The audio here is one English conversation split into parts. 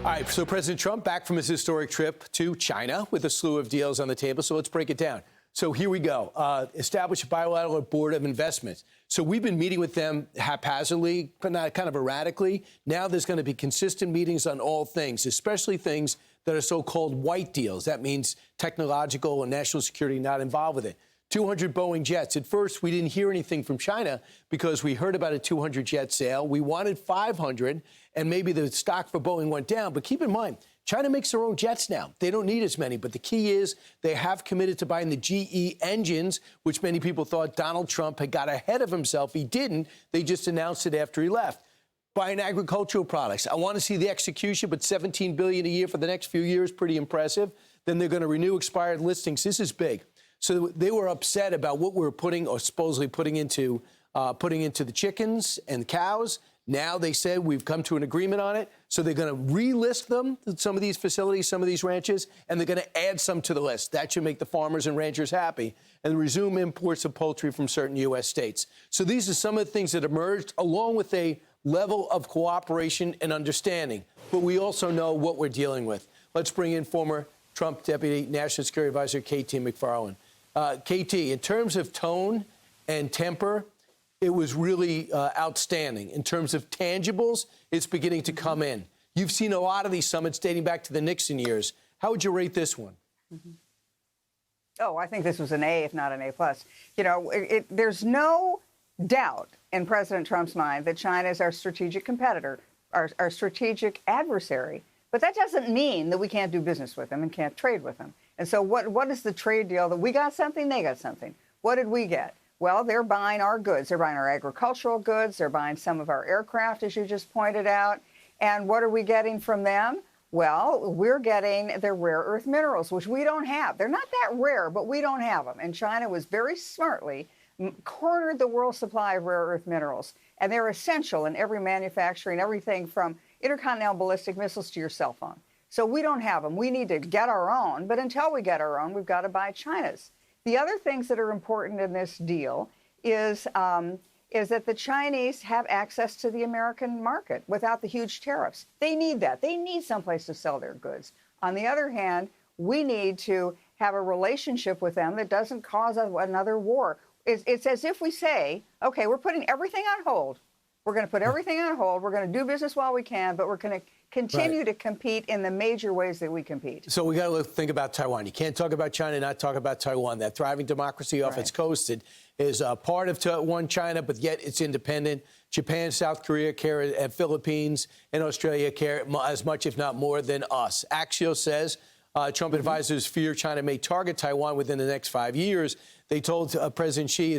All right, so President Trump back from his historic trip to China with a slew of deals on the table. So let's break it down. So here we go. Establish a bilateral board of investments. So we've been meeting with them haphazardly, but not kind of erratically. Now there's going to be consistent meetings on all things, especially things that are so-called white deals. That means technological and national security not involved with it. 200 Boeing jets. At first, we didn't hear anything from China because we heard about a 200 jet sale. We wanted 500, and maybe the stock for Boeing went down. But keep in mind, China makes their own jets now. They don't need as many. But the key is they have committed to buying the GE engines, which many people thought Donald Trump had got ahead of himself. He didn't. They just announced it after he left. Buying agricultural products. I want to see the execution, but $17 billion a year for the next few years, pretty impressive. Then they're going to renew expired listings. This is big. So they were upset about what we were putting or supposedly putting into the chickens and cows. Now they said we've come to an agreement on it. So they're going to relist them, some of these facilities, some of these ranches, and they're going to add some to the list. That should make the farmers and ranchers happy and resume imports of poultry from certain U.S. states. So these are some of the things that emerged along with a level of cooperation and understanding. But we also know what we're dealing with. Let's bring in former Trump Deputy National Security Advisor KT McFarland. KT, in terms of tone and temper, it was really outstanding. In terms of tangibles, it's beginning to come in. You've seen a lot of these summits dating back to the Nixon years. How would you rate this one? Oh, I think this was an A, if not an A+. You know, there's no doubt in President Trump's mind that China is our strategic competitor, our strategic adversary. But that doesn't mean that we can't do business with them and can't trade with them. And so what is the trade deal that we got something, they got something? What did we get? Well, they're buying our goods. They're buying our agricultural goods. They're buying some of our aircraft, as you just pointed out. And what are we getting from them? Well, we're getting their rare earth minerals, which we don't have. They're not that rare, but we don't have them. And China was very smartly cornered the world supply of rare earth minerals. And they're essential in every manufacturing, everything from intercontinental ballistic missiles to your cell phone. So we don't have them. We need to get our own. But until we get our own, we've got to buy China's. The other things that are important in this deal is that the Chinese have access to the American market without the huge tariffs. They need that. They need someplace to sell their goods. On the other hand, we need to have a relationship with them that doesn't cause another war. It's as if we say, OK, we're putting everything on hold. We're going to put everything on hold. We're going to do business while we can, but we're going to continue to compete in the major ways that we compete. So we got to think about Taiwan. You can't talk about China and not talk about Taiwan. That thriving democracy off its coast is part of one China, but yet it's independent. Japan, South Korea care, and Philippines and Australia care as much, if not more, than us. Axios says Trump advisors fear China may target Taiwan within the next 5 years. They told President Xi they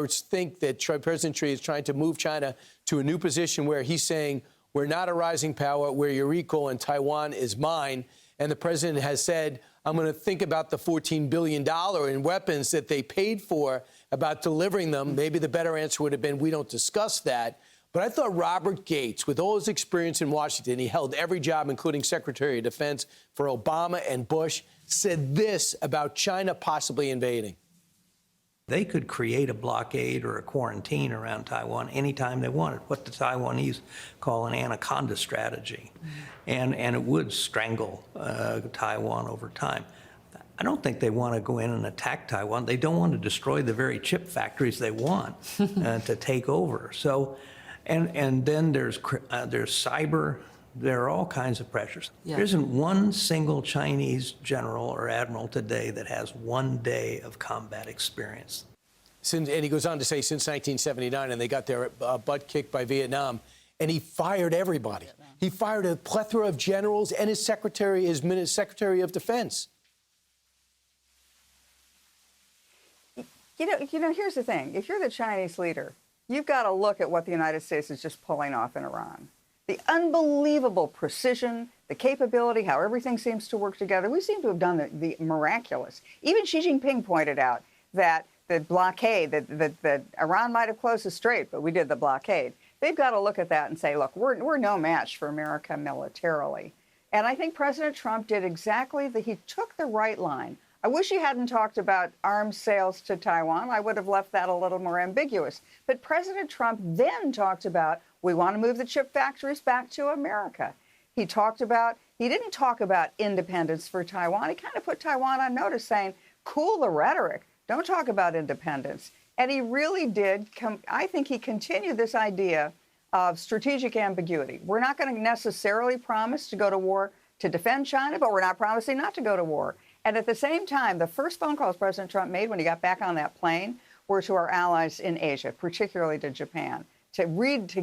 think that President Xi is trying to move China to a new position where he's saying, we're not a rising power, we're your equal, and Taiwan is mine. And the president has said, I'm going to think about the $14 billion in weapons that they paid for, about delivering them. Maybe the better answer would have been, we don't discuss that. But I thought Robert Gates, with all his experience in Washington, he held every job, including Secretary of Defense for Obama and Bush, said this about China possibly invading. They could create a blockade or a quarantine around Taiwan anytime they wanted, what the Taiwanese call an anaconda strategy. And it would strangle Taiwan over time. I don't think they want to go in and attack Taiwan. They don't want to destroy the very chip factories they want to take over. So, and then there's cyber. There are all kinds of pressures. Yeah. There isn't one single Chinese general or admiral today that has 1 day of combat experience. And he goes on to say since 1979, and they got their butt kicked by Vietnam, and he fired everybody. He fired a plethora of generals and his secretary of defense. You know, here's the thing. If you're the Chinese leader, you've got to look at what the United States is just pulling off in Iran. The unbelievable precision, the capability, how everything seems to work together. We seem to have done the miraculous. Even Xi Jinping pointed out that the blockade, that Iran might have closed the strait, but we did the blockade. They've got to look at that and say, look, we're no match for America militarily. And I think President Trump did exactly he took the right line. I wish he hadn't talked about arms sales to Taiwan. I would have left that a little more ambiguous. But President Trump then talked about, we want to move the chip factories back to America. He didn't talk about independence for Taiwan. He kind of put Taiwan on notice, saying, cool the rhetoric. Don't talk about independence. And he really did, I think he continued this idea of strategic ambiguity. We're not going to necessarily promise to go to war to defend China, but we're not promising not to go to war. And at the same time, the first phone calls President Trump made when he got back on that plane were to our allies in Asia, particularly to Japan, to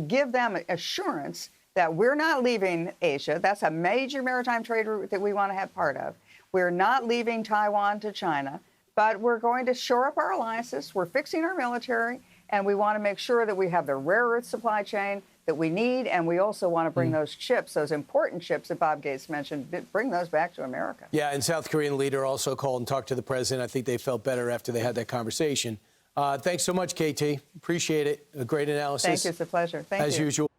give them assurance that we're not leaving Asia. That's a major maritime trade route that we want to have part of. We're not leaving Taiwan to China, but we're going to shore up our alliances. We're fixing our military, and we want to make sure that we have the rare earth supply chain that we need, and we also want to bring those chips, those important chips that Bob Gates mentioned, bring those back to America. Yeah, and South Korean leader also called and talked to the president. I think they felt better after they had that conversation. Thanks so much, KT. Appreciate it. A great analysis. Thank you. It's a pleasure. Thank you. As usual.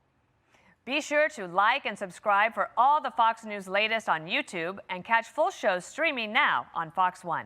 Be sure to like and subscribe for all the Fox News latest on YouTube and catch full shows streaming now on Fox One.